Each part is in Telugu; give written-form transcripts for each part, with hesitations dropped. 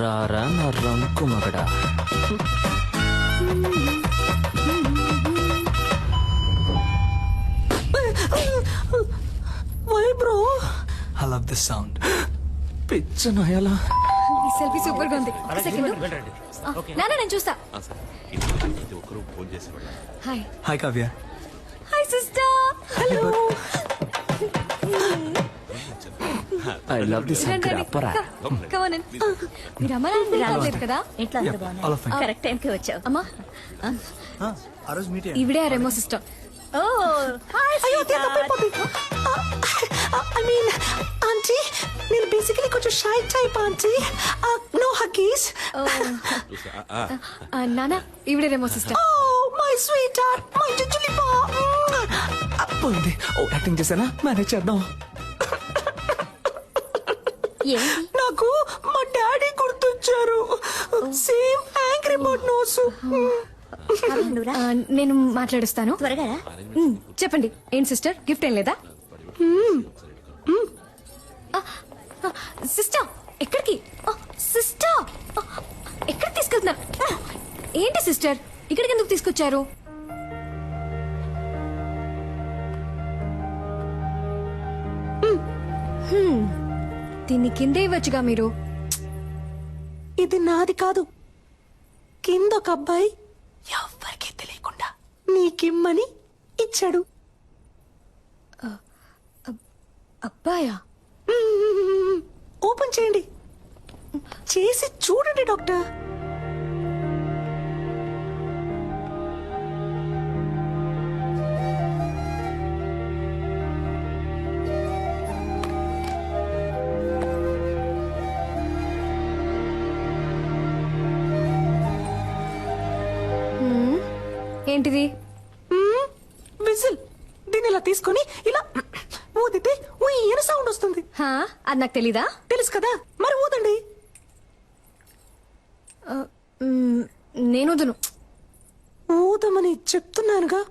రారా నా రంకు మగడా. Why bro, I love this sound. పిచ్చ నయాలా. ఈ సెల్ఫీ సూపర్ గా ఉంది. ఒక సెకండ్ నాన్న, నేను చూస్తా. Hi Hi Kavya. Hi sister. Hello. I love this uncle. అప్పరా కమన్ ఇన్. మీరు అమ్మ నాన్న రాలేదు కదా? ఎట్లా అందరూ బాగున్నారు? All of fine. కరెక్ట్ టైంకి వచ్చావు. అమ్మా, ఆ రోజు మీట్ ఈవిడే ఆ Remo sister. Oh hi I mean, auntie, నేను బేసికలీ కొంచెం shy type aunty. No huggies. నాన్న, ఈవిడే Remo sister. Oh, my sweetheart, my jujulippa. అప్పుంది. ఓ యాక్టింగ్ చేశానా, మేనేజ్ చేద్దాం. ఏంటి? నాకు మా డాడీ గుర్తొచ్చారు. Same angry bird nose. నువ్వురా, నేను మాట్లాడుస్తాను. త్వరగా రా. చెప్పండి, ఏం సిస్టర్, గిఫ్ట్ ఏం లేదా? సిస్టర్, ఎక్కడికి? సిస్టర్, ఎక్కడికి తీసుకెళ్తున్నారు? ఏంటి సిస్టర్, ఇక్కడికి ఎందుకు తీసుకొచ్చారు? దీన్ని కిందే ఇవ్వచ్చుగా మీరు. ఇది నాది కాదు. కింద ఒక అబ్బాయి ఎవ్వరికీ తెలియకుండా నీకిమ్మని ఇచ్చాడు. అబ్బాయా? ఓపెన్ చేయండి, చేసి చూడండి డాక్టర్. ఏంటిది? విజిల్. దీన్ని ఇలా తీసుకొని ఇలా ఊదితే ఈయన సౌండ్ వస్తుంది. హా, అది నాకు తెలీదా? తెలుసు కదా, మరి ఊదండి. నేను వదును. ఊదమని చెప్తున్నానుగా.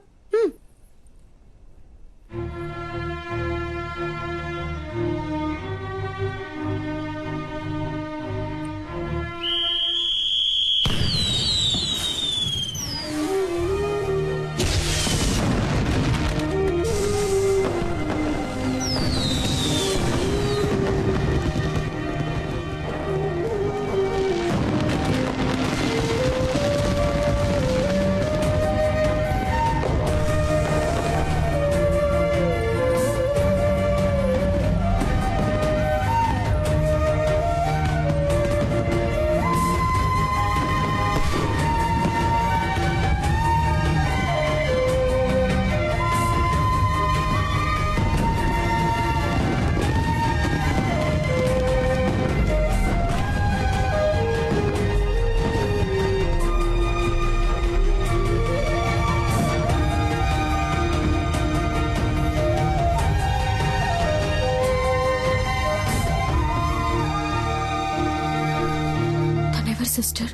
సిస్టర్,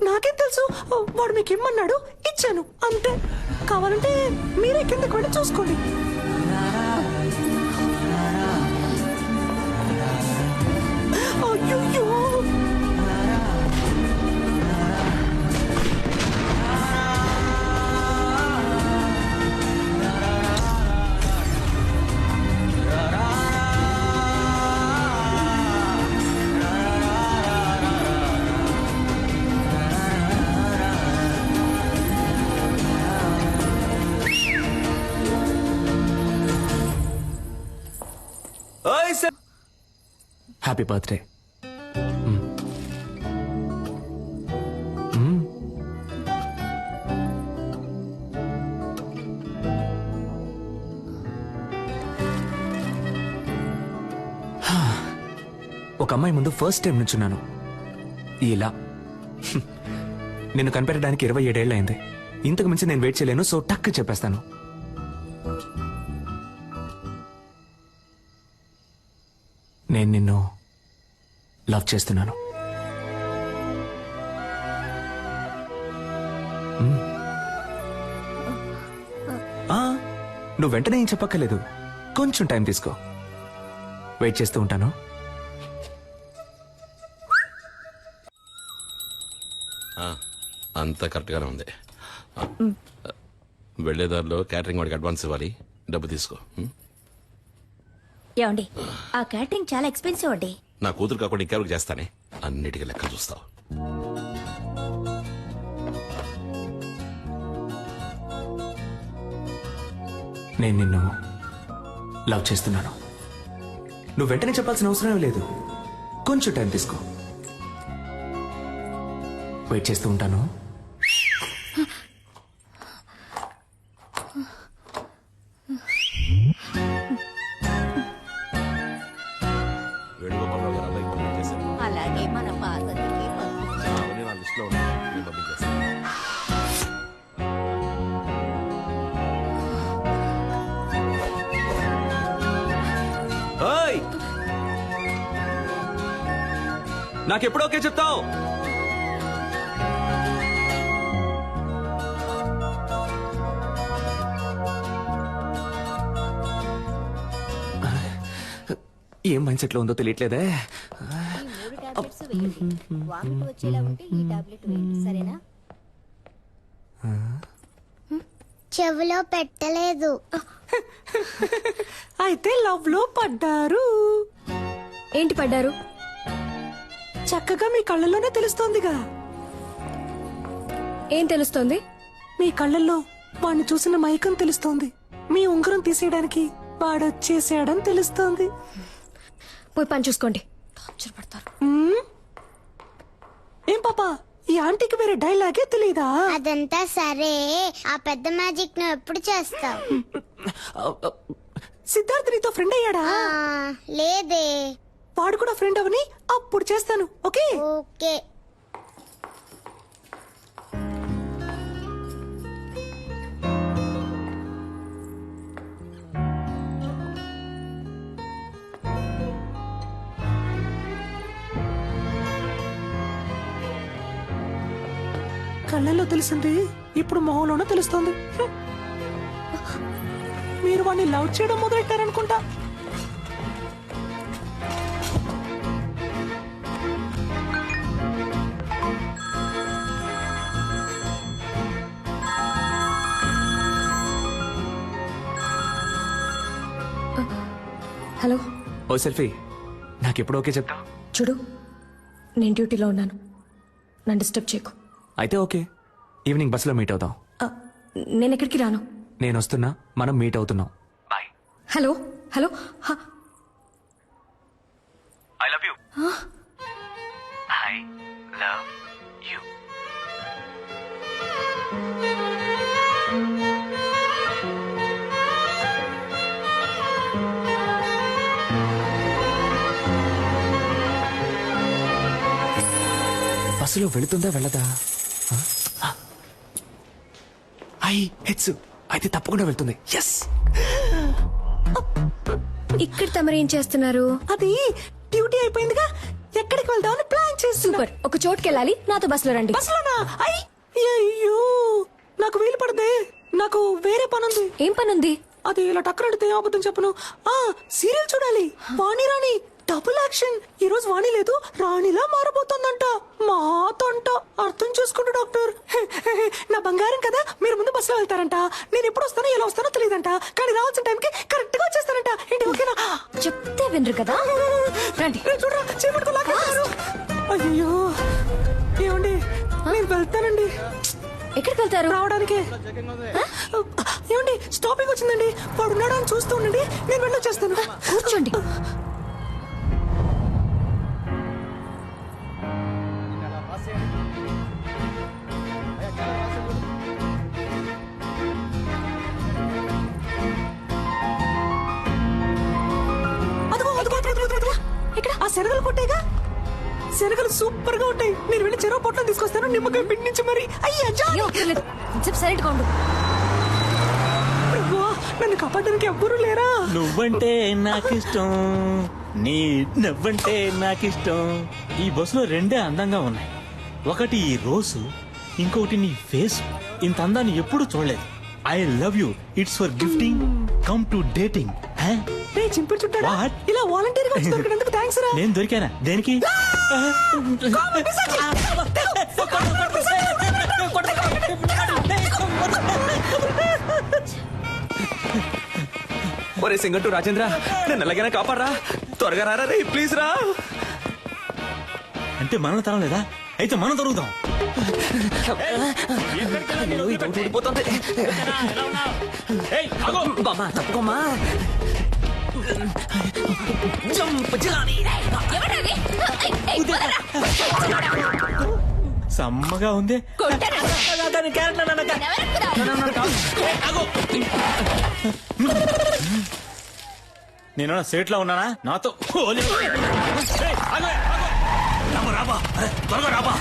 నాకేం తెలుసు, వాడు మీకు ఇమ్మన్నాడు, ఇచ్చాను అంతే. కావాలంటే మీరే కిందకి వెళ్ళి చూసుకోండి. అయ్యో, హ్యాపీ బర్త్డే. ఒక అమ్మాయి ముందు ఫస్ట్ టైం నుంచున్నాను ఇలా. నిన్ను కనిపెట్టడానికి 27 ఏళ్ళు అయింది. ఇంతకు మించి నేను వెయిట్ చేయలేను, సో టక్ చెప్పేస్తాను. నేను నిన్ను లవ్ చేస్తున్నాను. నువ్వు వెంటనే ఏం చెప్పక్కర్లేదు, కొంచెం టైం తీసుకో. వెయిట్ చేస్తూ ఉంటాను. అంతా కరెక్ట్గానే ఉంది. వెళ్లేదారిలో క్యాటరింగ్ వాడికి అడ్వాన్స్ ఇవ్వాలి, డబ్బు తీసుకో. ఏమండి ఆ క్యాటరింగ్ చాలా ఎక్స్పెన్సివ్ అండి. నా కూతురు కాకుండా ఇంకెవరికి చేస్తానే, అన్నిటికీ లెక్క చూస్తావు. నేను నిన్ను లవ్ చేస్తున్నాను. నువ్వు వెంటనే చెప్పాల్సిన అవసరం లేదు. కొంచెం టైం తీసుకో. వెయిట్ చేస్తూ ఉంటాను. వేణుగోపాలరావు గారు అబ్బాయికి పంపించేశారు. అలాగే మన పాతకి అవన్నీ నా లిస్టులో ఉన్నాయి, నేను పంపించేస్తాను. ఓయ్! నాకెప్పుడు ఓకే చెప్తావు? ఏం మైండ్ సెట్ లో ఉందో తెలియట్లేదే. వచ్చేలా ఉంటే ఈ టాబ్లెట్ వేయండి, సరేనా? చెవిలో పెట్టలేదు. అయితే లవ్ లో పడ్డారు. ఏంటి పడ్డారు? చక్కగా మీ కళ్ళల్లోనే తెలుస్తోందిగా. ఏం తెలుస్తోంది? మీ కళ్ళల్లో వాడిని చూసిన మైకం తెలుస్తోంది. మీ ఉంగరం తీసేయడానికి వాడొచ్చేసాడని తెలుస్తోంది. పోయి పని చూసుకోండి. టార్చర్ పడతారు. ఏం పాపా, ఈ ఆంటీకి వేరే డైలాగే తెలీదా? అదంతా సరే, ఆ పెద్ద మ్యాజిక్ నువ్వు ఎప్పుడు చేస్తావు? సిద్ధార్థ్ నీతో ఫ్రెండ్ అయ్యాడా? లేదే. వాడు కూడా ఫ్రెండ్ అవని అప్పుడు చేస్తాను. Okay okay. కళ్ళల్లో తెలిసింది ఇప్పుడు మొహంలోనూ తెలుస్తోంది. మీరు వాడిని లవ్ చేయడం మొదలెట్టారనుకుంటా. హలో, ఓ సెల్ఫీ, నాకెప్పుడు ఓకే చెప్తావు? చూడు, నేను డ్యూటీలో ఉన్నాను. నన్ను డిస్టర్బ్ చేయకు. అయితే ఓకే, ఈవినింగ్ బస్సులో మీట్ అవుదాం. నేను ఎక్కడికి రాను. నేను వస్తున్నా, మనం మీట్ అవుతున్నాం. Bye. Hello hello. I love you. I love you. బస్సులో వెళుతుందా వెళ్ళదా? ఐ హెట్స్ అయితే తప్పకుండా వెళ్తుంది. ఎస్. ఇక్కడ తమరేం చేస్తున్నారు? అది డ్యూటీ అయిపోయిందిగా, ఎక్కడికి వెళ్దామని ప్లాన్ చేస్తున్నా. సూపర్. ఒక చోటుకి వెళ్ళాలి, నాతో బస్సులో రండి. బస్సులోనా? అయ్యో, నాకు వీలు పడదే. నాకు వేరే పనుంది. ఏం పనుంది? అది ఇలా టక్కరడితే అబద్ధం చెప్పను. సీరియల్ చూడాలి. వాణి రాణి డబుల్ యాక్షన్. ఈ రోజు వాణి లేదు, రాణిలా మారబోతోందంట. మాతంట. అర్థం చేసుకుంటూ డాక్టర్. నా బంగారం కదా, మీరు ముందు బస్సులో వెళ్తారంట. నేను ఎప్పుడు వస్తానో ఎలా వస్తానో తెలియదంట, కానీ రావాల్సిన టైంకి కరెక్ట్ గా వచ్చేస్తానంట. ఏంటి ఓకేనా? చెప్తే వినరు కదా. రండి. చూడరా, చేపట్టుకో లాగేస్తారు. అయ్యో, ఏమండి, నేను వెళ్తానండి. ఎక్కడికి వెళ్తారు? రావడానికి. ఏమండి, స్టాపింగ్ వచ్చిందండి. వాడు ఉన్నాడా అని చూస్తూ ఉండండి, నేను వెళ్ళొచ్చేస్తాను. కూర్చోండి. ఇక్కడ ఆ శనగలు కొట్టేగా. శనగలు సూపర్ గా ఉంటాయి. నేను వెళ్ళి చెరువు పొట్లం తీసుకొస్తాను, నిమ్మకాయ పిండించి మరి. అయ్యా సైలెంట్ గా ఉండు. నన్ను కాపాడడానికి ఎవ్వరూ లేరా? నువ్వంటే నాకిష్టం, నీ నవ్వంటే నాకిష్టం. ఈ బస్సులో రెండే అందంగా ఉన్నాయి. ఒకటి ఈ రోజు, ఇంకొకటి నీ ఫేస్. ఇంత అందాన్ని ఎప్పుడు చూడలేదు. I love you. It's for gifting, come to dating. చింపుడు చుట్టారా? What? ఇలా వాలంటీర్ గా వచ్చి దొరికినందుకు థ్యాంక్స్ రా. నేను దొరికానా? దేనికి? ఒరే సింగట్టు రాజేంద్ర నన్ను ఎలాగైనా కాపాడరా, త్వరగా రారా రే, ప్లీజ్ రా. అంటే మనల్ని తరం లేదా? అయితే మనం తరుగుతాం. అయ్యో, ఇది ఒకటి ఊడిపోతుంది. బామ్మా, తప్పుకోమ్మా. జంప్ జిలాని. సమ్మగా ఉంది. నేను సేట్ లో ఉన్నానా? నాతో హోలీ. ఏయ్, ఆగు, ఆగు. రాబా, త్వరగా రాబా.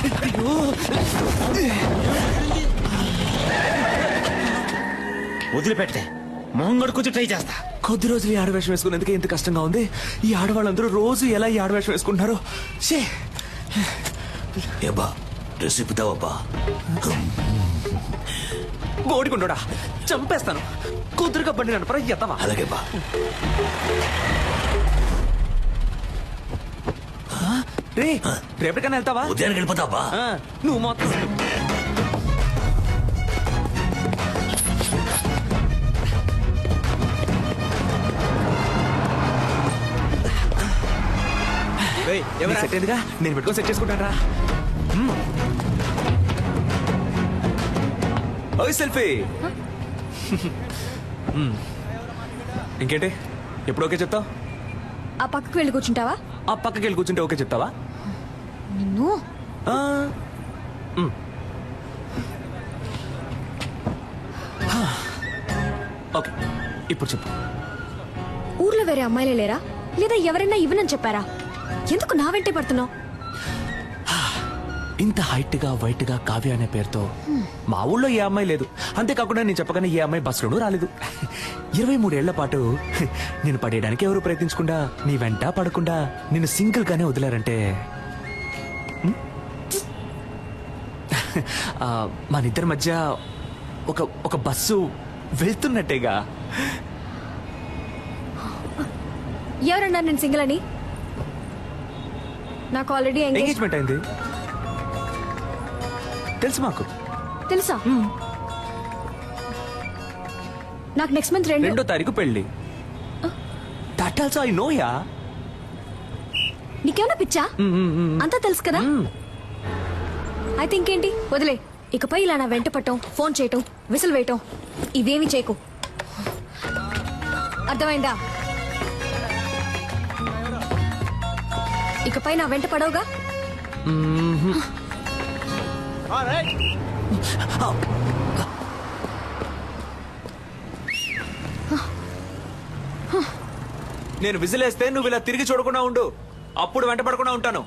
వదిలిపెట్టే, మొహం కడుకొచ్చి ట్రై చేస్తా. కొద్ది రోజులు ఈ ఆడవేషం వేసుకునేందుకే ఇంత కష్టంగా ఉంది. ఈ ఆడవాళ్ళందరూ రోజు ఎలా ఈ ఆడవేషం వేసుకుంటున్నారు. షే ఏబా డ్రెస్ ఇప్పుతావబ్బా. బోడికుండోడా, చంపేస్తాను. కుదురుగా బండి నడపరా ఎత్తవా. అలాగే బా. రే, రేపటికన్నా వెళ్తావా? ఉదయానికి వెళ్ళిపోతావా? నువ్వు మొత్తం సెట్ అయిందిగా, నేను పెట్టుకొని సెట్ చేసుకుంటాను రా. ఓయ్ సెల్ఫీ. ఇంకేంటి, ఎప్పుడు ఓకే చెప్తావు? ఆ పక్కకు వెళ్ళి కూర్చుంటావా? ఆ పక్కకి వెళ్ళి కూర్చుంటే ఓకే చెప్తావా? నిన్ను ఆ, ఓకే, ఇప్పుడు చెప్పు. ఊర్లో వేరే అమ్మాయిలే లేరా? లేదా ఎవరైనా ఇవ్వనని చెప్పారా? ఎందుకు నా వెంటే పడుతున్నావు? ఇంత హైట్ గా వైట్ గా కావ్య అనే పేరుతో మా ఊళ్ళో ఏ అమ్మాయి లేదు. అంతేకాకుండా నేను చెప్పగానే ఏ అమ్మాయి బస్సులోనూ రాలేదు. 23 ఏళ్ల పాటు నేను పడేయడానికి ఎవరు ప్రయత్నించకుండా, నీ వెంట పడకుండా నిన్ను సింగిల్ గానే వదిలారంటే మన ఇద్దరి మధ్య ఒక ఒక బస్సు వెళ్తున్నట్టేగా. ఎవరన్నా నేను సింగిల్ అని? నాకు ఆల్రెడీ ఎంగేజ్మెంట్ అయింది తెలుసు మాకు. తెలుసా? నాకు నెక్స్ట్ మంత్ 2వ తారీఖు పెళ్లి. That also I know yeah. నీకేమైనా పిచ్చా? అంతా తెలుసు కదా. అయితే ఇంకేంటి, వదిలే. ఇకపై ఇలా నా వెంట పట్టం, ఫోన్ చేయటం, విసిల్ వేయటం ఇవేమి చేయకు. అర్థమైందా? ఇకపై నా వెంట పడవుగా. నేను విజిలేస్తే నువ్వు ఇలా తిరిగి చూడకుండా ఉండు, అప్పుడు వెంట పడకుండా ఉంటాను.